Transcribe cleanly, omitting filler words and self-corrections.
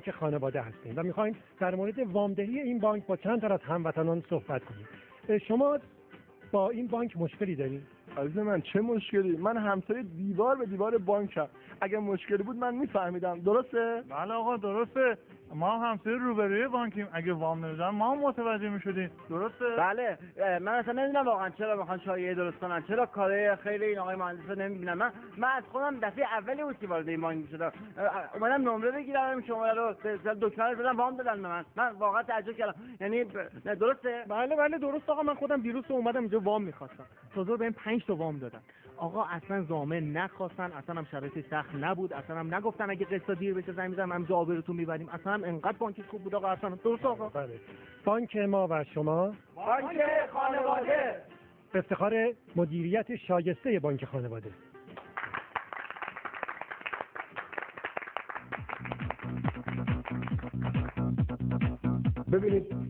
بانک خانواده هستیم و میخوایم در مورد وامدهی این بانک با چند تا از هموطنان صحبت کنیم. شما با این بانک مشکلی دارید؟ عزیز من چه مشکلی؟ من همسایه دیوار به دیوار بانکم. اگه مشکلی بود من میفهمیدم. درسته؟ بله آقا درسته. ما همسایه روبروی بانکیم. اگه وام نمیدن ما هم متوجه میشدیم. درسته؟ بله من اصلا نمیدونم واقعا چرا میخوان شایعه درست کنن، چرا کارهای خیلی این آقای مهندس رو نمیبینم. من از خودم دفعه اولی بود که وارد این بانک شدم، اومدم نمره بگیرم شماره رو دکتر دادم وام دادن به من واقعا تعجب کردم. یعنی درسته؟ بله درست آقا. من خودم دیروز اومدم اینجا وام میخواستم، تازه بهم 5 تا وام دادن. آقا اصلا ضامن نخواستن، اصلا هم شرایط سخت نبود، اصلا هم نگفتن اگه قسط دیر بشه زنگ میزنم هم آبروتون میبریم. اصلا هم انقدر بانک خوب بود آقا. اصلا درست آقا. بله. بانک ما و شما بانک خانواده افتخار مدیریت شایسته بانک خانواده. ببینید